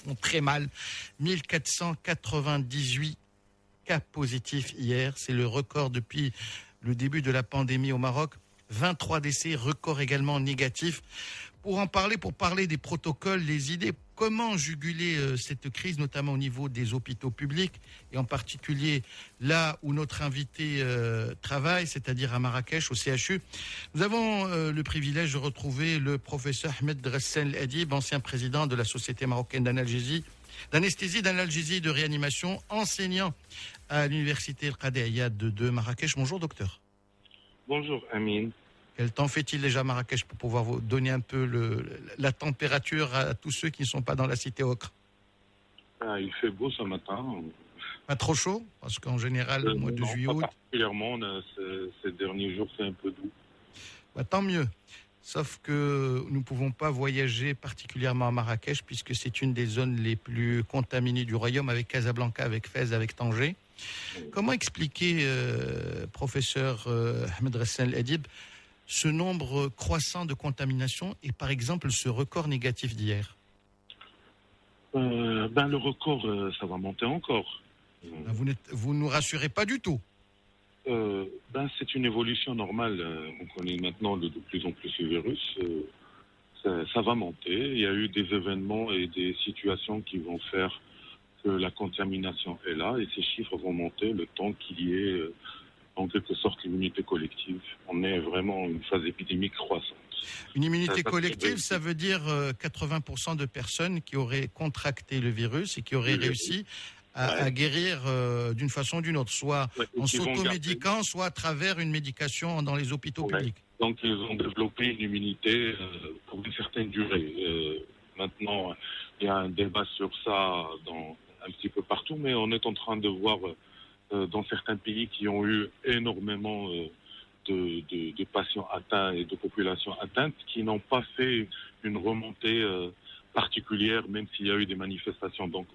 font très mal. 1498 cas positifs hier. C'est le record depuis le début de la pandémie au Maroc. 23 décès, record également négatif. Pour parler des protocoles, les idées, comment juguler cette crise, notamment au niveau des hôpitaux publics, et en particulier là où notre invité travaille, c'est-à-dire à Marrakech, au CHU. Nous avons le privilège de retrouver le professeur Ahmed Dressen El Adib, ancien président de la Société marocaine d'anesthésie, de réanimation, enseignant à l'université El Qadi Ayad de Marrakech. Bonjour docteur. Bonjour Amine. Quel temps fait-il déjà à Marrakech pour pouvoir vous donner un peu la température à tous ceux qui ne sont pas dans la cité ocre? Il fait beau ce matin. Pas trop chaud? Parce qu'en général, le mois de juillet, août... Particulièrement, ces derniers jours, c'est un peu doux. Tant mieux. Sauf que nous ne pouvons pas voyager particulièrement à Marrakech puisque c'est une des zones les plus contaminées du royaume, avec Casablanca, avec Fès, avec Tanger. Comment expliquer, professeur Ahmed Dressen El Adib, ce nombre croissant de contaminations et par exemple ce record négatif d'hier? Le record, ça va monter encore. Vous ne nous rassurez pas du tout. C'est une évolution normale. On connaît maintenant de plus en plus ce virus. Ça va monter. Il y a eu des événements et des situations qui vont faire que la contamination est là et ces chiffres vont monter le temps qu'il y ait en quelque sorte l'immunité collective. On est vraiment en une phase épidémique croissante. Une immunité collective, ça veut dire 80% de personnes qui auraient contracté le virus et qui auraient réussi à guérir d'une façon ou d'une autre, soit en s'automédiquant, soit à travers une médication dans les hôpitaux publics. Donc ils ont développé une immunité pour une certaine durée. Maintenant, il y a un débat sur ça un petit peu partout, mais on est en train de voir dans certains pays qui ont eu énormément de patients atteints et de populations atteintes qui n'ont pas fait une remontée particulière, même s'il y a eu des manifestations. Donc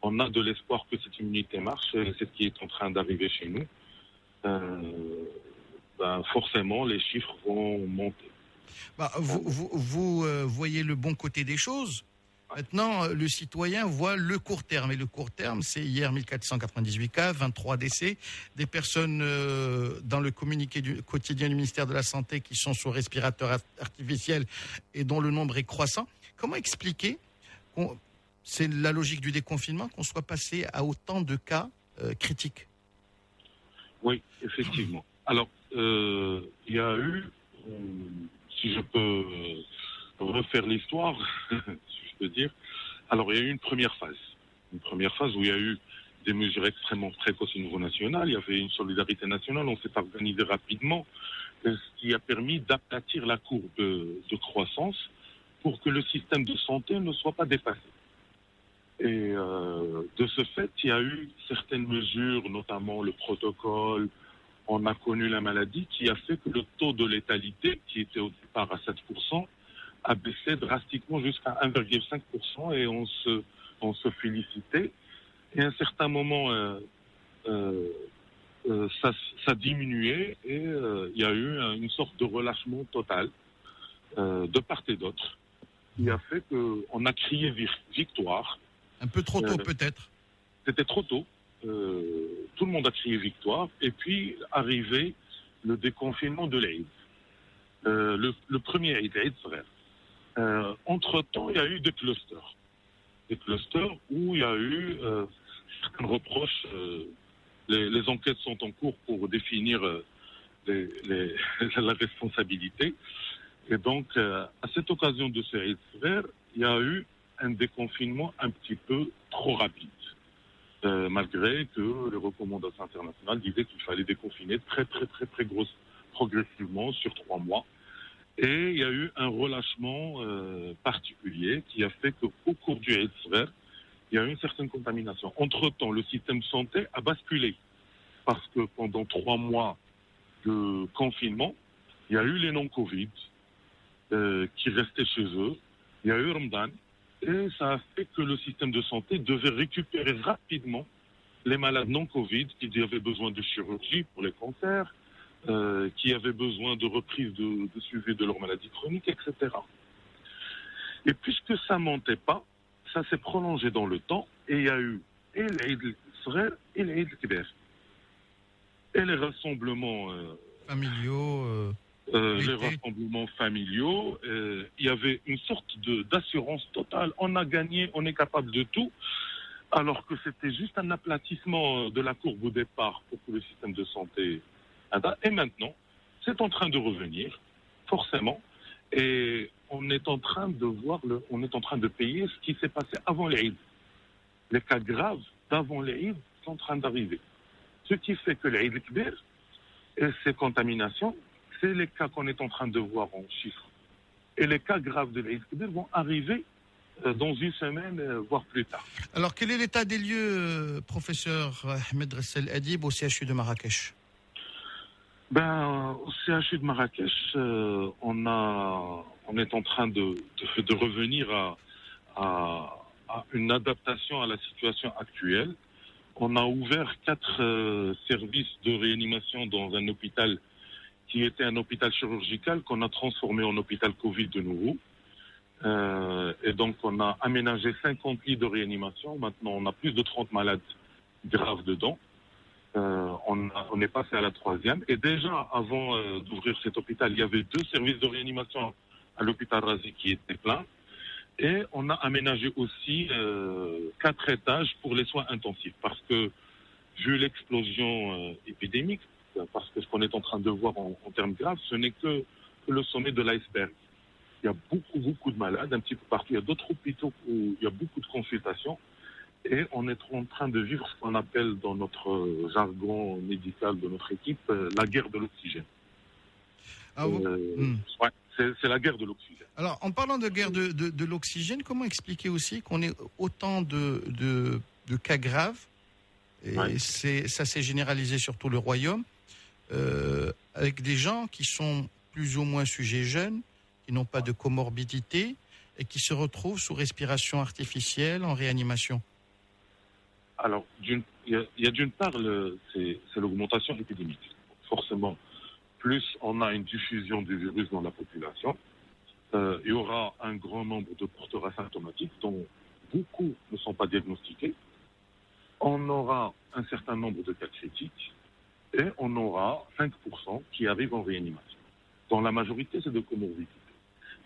on a de l'espoir que cette immunité marche, et c'est ce qui est en train d'arriver chez nous. Forcément, les chiffres vont monter. Vous voyez le bon côté des choses. Maintenant, le citoyen voit le court terme. Et le court terme, c'est hier 1498 cas, 23 décès, des personnes dans le communiqué quotidien du ministère de la Santé qui sont sous respirateur artificiel et dont le nombre est croissant. Comment expliquer, c'est la logique du déconfinement, qu'on soit passé à autant de cas critiques? Oui, effectivement. Alors, il y a eu, si je peux refaire l'histoire, dire. Alors, il y a eu une première phase où il y a eu des mesures extrêmement précoces au niveau national. Il y avait une solidarité nationale. On s'est organisé rapidement, ce qui a permis d'aplatir la courbe de croissance pour que le système de santé ne soit pas dépassé. Et de ce fait, il y a eu certaines mesures, notamment le protocole. On a connu la maladie qui a fait que le taux de létalité, qui était au départ à 7%, a baissé drastiquement jusqu'à 1,5% et on se félicitait. Et à un certain moment, ça diminuait et il y a eu une sorte de relâchement total de part et d'autre qui a fait qu'on a crié victoire. Un peu trop tôt peut-être. C'était trop tôt. Tout le monde a crié victoire et puis arrivé le déconfinement de l'Aïd. Le premier Aïd, frère. Entre-temps, il y a eu des clusters où il y a eu certains reproches. Les enquêtes sont en cours pour définir la responsabilité. Et donc, à cette occasion de ce Eid Sver, il y a eu un déconfinement un petit peu trop rapide. Malgré que les recommandations internationales disaient qu'il fallait déconfiner très progressivement sur 3 mois. Et il y a eu un relâchement particulier qui a fait qu'au cours du Eid Sver, il y a eu une certaine contamination. Entre-temps, le système de santé a basculé parce que pendant 3 mois de confinement, il y a eu les non-Covid qui restaient chez eux. Il y a eu Ramadan et ça a fait que le système de santé devait récupérer rapidement les malades non-Covid qui avaient besoin de chirurgie pour les cancers, qui avaient besoin de reprise de suivi de leur maladie chronique, etc. Et puisque ça ne montait pas, ça s'est prolongé dans le temps et il y a eu et l'Eid al-Saghir et l'Eid al-Kbir. Et les rassemblements Familiaux. les rassemblements familiaux, il y avait une sorte d'assurance totale. On a gagné, on est capable de tout, alors que c'était juste un aplatissement de la courbe au départ pour tout le système de santé. Et maintenant, c'est en train de revenir, forcément, et on est en train de voir, on est en train de payer ce qui s'est passé avant l'Eid. Les cas graves d'avant l'Eid sont en train d'arriver. Ce qui fait que l'Eid al-Kbir et ces contaminations, c'est les cas qu'on est en train de voir en chiffres. Et les cas graves de l'Eid al-Kbir vont arriver dans une semaine, voire plus tard. Alors, quel est l'état des lieux, professeur Ahmed Ressel Adib, au CHU de Marrakech? Au CHU de Marrakech, on est en train de revenir à une adaptation à la situation actuelle. On a ouvert 4 services de réanimation dans un hôpital qui était un hôpital chirurgical qu'on a transformé en hôpital Covid de nouveau. Et donc, on a aménagé 50 lits de réanimation. Maintenant, on a plus de 30 malades graves dedans. On est passé à la 3e. Et déjà, avant d'ouvrir cet hôpital, il y avait 2 services de réanimation à l'hôpital Razi qui étaient pleins. Et on a aménagé aussi 4 étages pour les soins intensifs. Parce que, vu l'explosion épidémique, parce que ce qu'on est en train de voir en termes graves, ce n'est que le sommet de l'iceberg. Il y a beaucoup de malades, un petit peu partout. Il y a d'autres hôpitaux où il y a beaucoup de consultations. Et on est en train de vivre ce qu'on appelle dans notre jargon médical de notre équipe, la guerre de l'oxygène. Ouais, c'est la guerre de l'oxygène. Alors, en parlant de guerre de l'oxygène, comment expliquer aussi qu'on ait autant de cas graves, et ça s'est généralisé sur tout le royaume, avec des gens qui sont plus ou moins sujets jeunes, qui n'ont pas de comorbidité et qui se retrouvent sous respiration artificielle en réanimation? Alors, il y a d'une part, c'est l'augmentation épidémique. Forcément, plus on a une diffusion du virus dans la population, il y aura un grand nombre de porteurs asymptomatiques dont beaucoup ne sont pas diagnostiqués. On aura un certain nombre de cas critiques et on aura 5% qui arrivent en réanimation. Dans la majorité, c'est de comorbidité.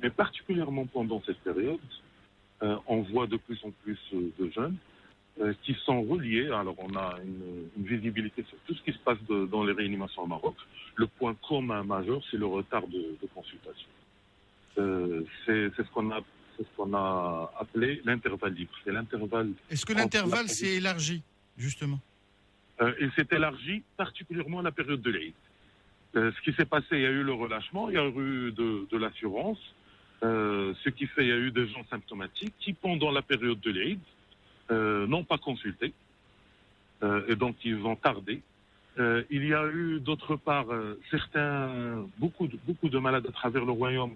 Mais particulièrement pendant cette période, on voit de plus en plus de jeunes qui sont reliés. Alors, on a une visibilité sur tout ce qui se passe dans les réanimations au Maroc. Le point commun majeur, c'est le retard de consultation. C'est ce qu'on a appelé l'intervalle libre. C'est l'intervalle. Est-ce que l'intervalle s'est élargi, justement? Il s'est élargi particulièrement à la période de l'Eid. Ce qui s'est passé, il y a eu le relâchement, il y a eu de l'assurance, ce qui fait qu'il y a eu des gens symptomatiques qui, pendant la période de l'Eid, n'ont pas consulté, et donc ils ont tardé. Il y a eu d'autre part beaucoup de malades à travers le royaume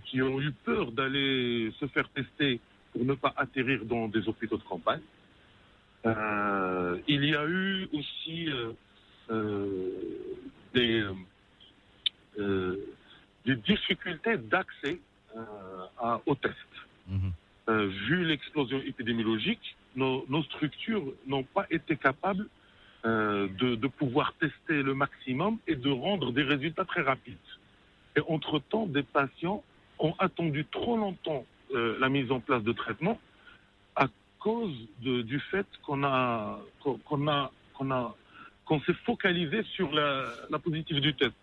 qui ont eu peur d'aller se faire tester pour ne pas atterrir dans des hôpitaux de campagne. Il y a eu aussi des difficultés d'accès aux tests. Vu l'explosion épidémiologique, nos structures n'ont pas été capables de pouvoir tester le maximum et de rendre des résultats très rapides. Et entre-temps, des patients ont attendu trop longtemps la mise en place de traitements à cause du fait qu'on s'est focalisé sur la positive du test.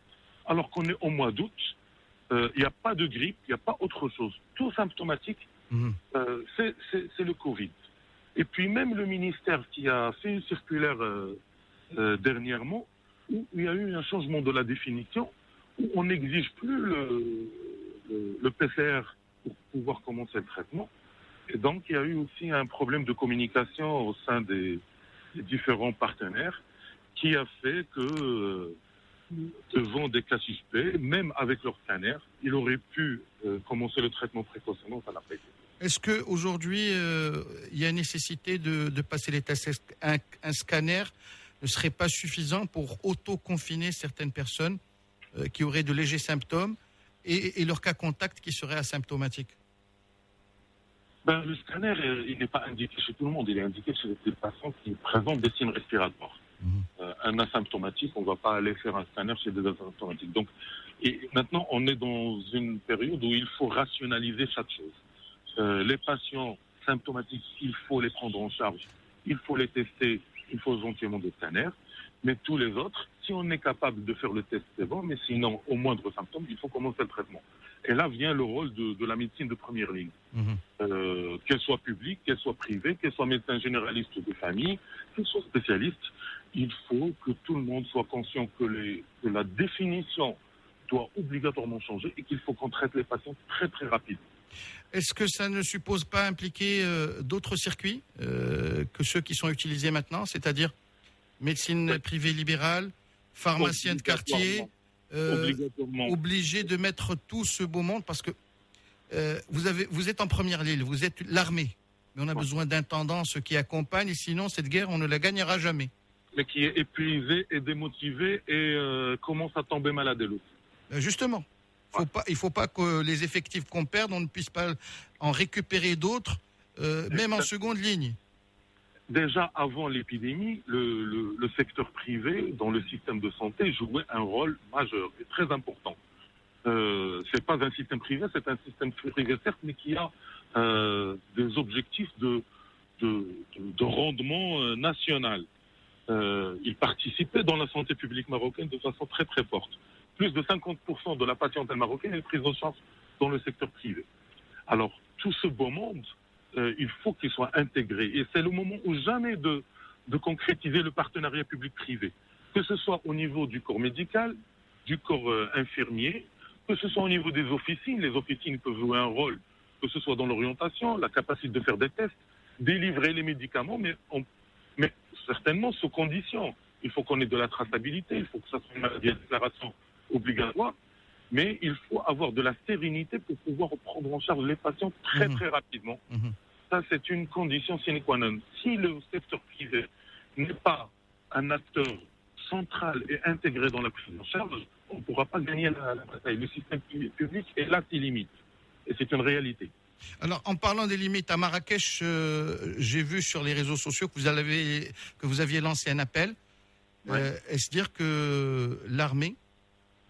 Alors qu'on est au mois d'août, il n'y a pas de grippe, il n'y a pas autre chose. Tout symptomatique, c'est le Covid. Et puis même le ministère qui a fait une circulaire dernièrement, où il y a eu un changement de la définition, où on n'exige plus le PCR pour pouvoir commencer le traitement. Et donc il y a eu aussi un problème de communication au sein des différents partenaires qui a fait que devant des cas suspects, même avec leur scanner, il aurait pu commencer le traitement précocement, ça n'a pas été. Est-ce qu'aujourd'hui, il y a nécessité de passer les tests? Un scanner ne serait pas suffisant pour auto-confiner certaines personnes qui auraient de légers symptômes et leur cas contact qui serait asymptomatique? Le scanner, il n'est pas indiqué chez tout le monde. Il est indiqué chez les patients qui présentent des signes respiratoires. Un asymptomatique, on ne va pas aller faire un scanner chez des asymptomatiques. Donc, et maintenant, on est dans une période où il faut rationaliser chaque chose. Les patients symptomatiques, il faut les prendre en charge, il faut les tester, il faut éventuellement des scanners. Mais tous les autres, si on est capable de faire le test, c'est bon, mais sinon, au moindre symptôme, il faut commencer le traitement. Et là vient le rôle de la médecine de première ligne. Qu'elle soit publique, qu'elle soit privée, qu'elle soit médecin généraliste de famille, qu'elle soit spécialiste, il faut que tout le monde soit conscient que la définition doit obligatoirement changer et qu'il faut qu'on traite les patients très très rapidement. Est-ce que ça ne suppose pas impliquer d'autres circuits que ceux qui sont utilisés maintenant, c'est-à-dire médecine privée libérale, pharmacien de quartier, obligé de mettre tout ce beau monde parce que vous êtes en première ligne, vous êtes l'armée, mais on a besoin d'intendants qui accompagnent et sinon cette guerre on ne la gagnera jamais. Mais qui est épuisé et démotivé et commence à tomber malade et l'autre. Justement, il faut pas que les effectifs qu'on perde, on ne puisse pas en récupérer d'autres, même en seconde ligne. Déjà, avant l'épidémie, le secteur privé dans le système de santé jouait un rôle majeur et très important. C'est pas un système privé, c'est un système privé certes, mais qui a des objectifs de rendement national. Il participait dans la santé publique marocaine de façon très très forte. Plus de 50% de la patientèle marocaine est prise en charge dans le secteur privé. Alors, tout ce beau monde, il faut qu'il soit intégré. Et c'est le moment ou jamais de concrétiser le partenariat public-privé. Que ce soit au niveau du corps médical, du corps infirmier, que ce soit au niveau des officines. Les officines peuvent jouer un rôle, que ce soit dans l'orientation, la capacité de faire des tests, délivrer les médicaments, mais certainement sous condition. Il faut qu'on ait de la traçabilité, il faut que ça soit une maladie à déclaration obligatoire, mais il faut avoir de la sérénité pour pouvoir prendre en charge les patients très très rapidement. Ça, c'est une condition sine qua non. Si le secteur privé n'est pas un acteur central et intégré dans la prise en charge, on ne pourra pas gagner la bataille. Le système public est là ses limites. Et c'est une réalité. Alors, en parlant des limites, à Marrakech, j'ai vu sur les réseaux sociaux que vous aviez lancé un appel. Est-ce dire que l'armée,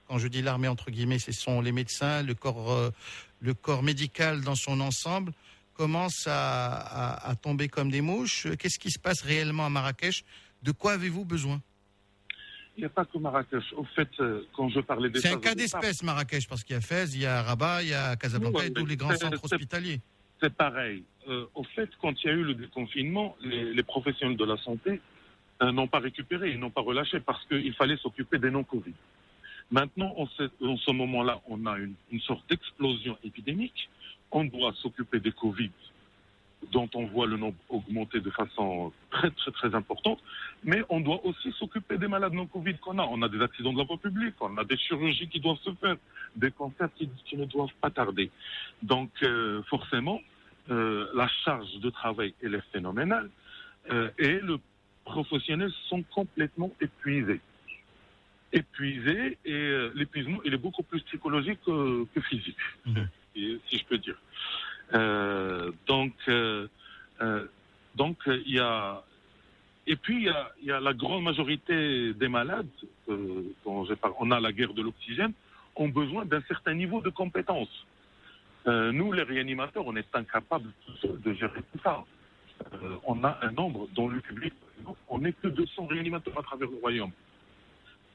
quand je dis l'armée entre guillemets, ce sont les médecins, le corps médical dans son ensemble, commence à tomber comme des mouches? Qu'est-ce qui se passe réellement à Marrakech? De quoi avez-vous besoin? Il n'y a pas que Marrakech. Au fait, quand je parlais des... C'est un cas d'espèce, Marrakech, parce qu'il y a Fès, il y a Rabat, il y a Casablanca et tous les grands centres hospitaliers. C'est pareil. Au fait, quand il y a eu le déconfinement, les professionnels de la santé n'ont pas récupéré, ils n'ont pas relâché parce qu'il fallait s'occuper des non-Covid. Maintenant, en ce moment-là, on a une sorte d'explosion épidémique. On doit s'occuper des Covid, dont on voit le nombre augmenter de façon très, très, très importante. Mais on doit aussi s'occuper des malades non-Covid qu'on a. On a des accidents de la voie publique, on a des chirurgies qui doivent se faire, des cancers qui ne doivent pas tarder. Donc, forcément, la charge de travail, elle est phénoménale. Et les professionnels sont complètement épuisés. Et l'épuisement, il est beaucoup plus psychologique que physique, si je peux dire. Donc il y a... Et puis, il y a la grande majorité des malades, dont on a la guerre de l'oxygène, ont besoin d'un certain niveau de compétence. Nous, les réanimateurs, on est incapables de gérer tout ça. On a un nombre, dans le public, on n'est que 200 réanimateurs à travers le royaume.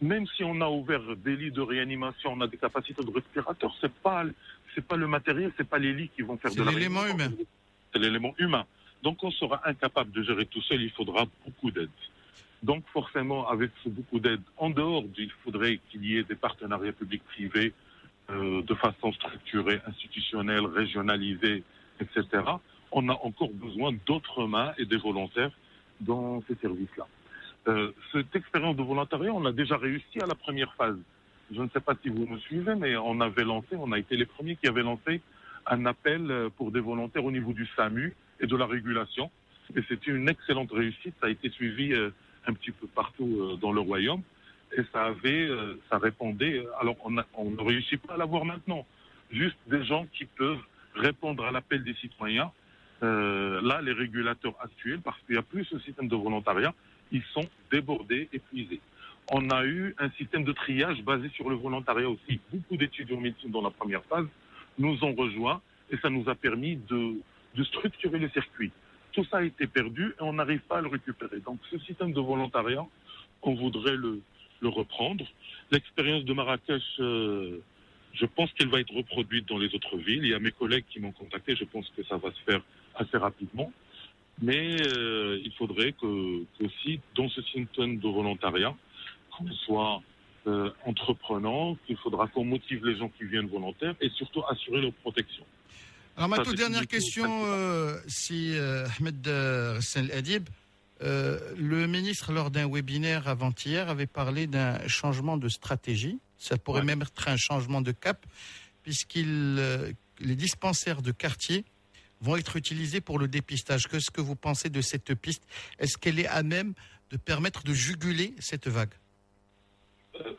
Même si on a ouvert des lits de réanimation, on a des capacités de respirateurs, c'est pas le matériel, c'est pas les lits qui vont faire de la réanimation. C'est l'élément humain. C'est l'élément humain. Donc on sera incapable de gérer tout seul, il faudra beaucoup d'aide. Donc forcément, avec ce beaucoup d'aide, en dehors il faudrait qu'il y ait des partenariats publics-privés de façon structurée, institutionnelle, régionalisée, etc. On a encore besoin d'autres mains et des volontaires dans ces services-là. Cette expérience de volontariat, on a déjà réussi à la première phase. Je ne sais pas si vous me suivez, mais on a été les premiers qui avaient lancé un appel pour des volontaires au niveau du SAMU et de la régulation. Et c'était une excellente réussite. Ça a été suivi un petit peu partout dans le royaume. Et ça répondait. Alors, on ne réussit pas à l'avoir maintenant. Juste des gens qui peuvent répondre à l'appel des citoyens Là, les régulateurs actuels, parce qu'il n'y a plus ce système de volontariat, ils sont débordés, épuisés. On a eu un système de triage basé sur le volontariat aussi. Beaucoup d'étudiants en médecine dans la première phase nous ont rejoints et ça nous a permis de structurer le circuit. Tout ça a été perdu et on n'arrive pas à le récupérer. Donc ce système de volontariat, on voudrait le reprendre. L'expérience de Marrakech, je pense qu'elle va être reproduite dans les autres villes. Il y a mes collègues qui m'ont contacté, je pense que ça va se faire assez rapidement. Mais il faudrait qu'aussi, dans ce système de volontariat, qu'on soit entreprenant, qu'il faudra qu'on motive les gens qui viennent volontaires et surtout assurer leur protection. Alors ma toute dernière question, si Ahmed Ressel Adib, le ministre lors d'un webinaire avant-hier avait parlé d'un changement de stratégie. Ça pourrait même être un changement de cap, les dispensaires de quartier vont être utilisés pour le dépistage. Qu'est-ce que vous pensez de cette piste? Est-ce qu'elle est à même de permettre de juguler cette vague?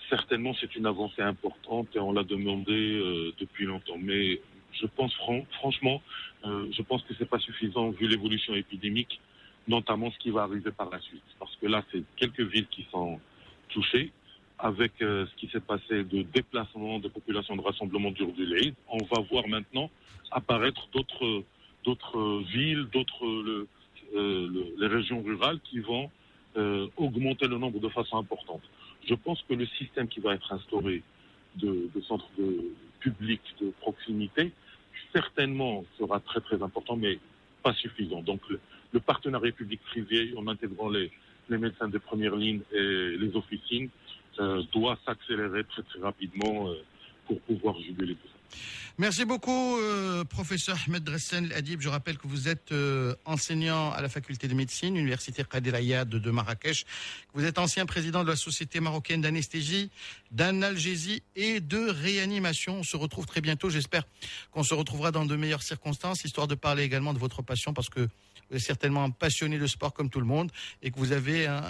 Certainement, c'est une avancée importante et on l'a demandé depuis longtemps. Mais je pense franchement, je pense que c'est pas suffisant vu l'évolution épidémique, notamment ce qui va arriver par la suite. Parce que là, c'est quelques villes qui sont touchées. Avec ce qui s'est passé de déplacement de populations de rassemblement du l'Eid, on va voir maintenant apparaître d'autres villes, les régions rurales qui vont augmenter le nombre de façon importante. Je pense que le système qui va être instauré de centres publics de proximité, certainement sera très très important, mais pas suffisant. Donc le partenariat public-privé, en intégrant les médecins de première ligne et les officines, doit s'accélérer très très rapidement pour pouvoir juguler tout ça. Merci beaucoup, professeur Ahmed Ressel Adib. Je rappelle que vous êtes enseignant à la faculté de médecine, Université Qadir Ayad de Marrakech. Vous êtes ancien président de la Société marocaine d'anesthésie, d'analgésie et de réanimation. On se retrouve très bientôt. J'espère qu'on se retrouvera dans de meilleures circonstances, histoire de parler également de votre passion, parce que vous êtes certainement un passionné de sport comme tout le monde et que vous avez un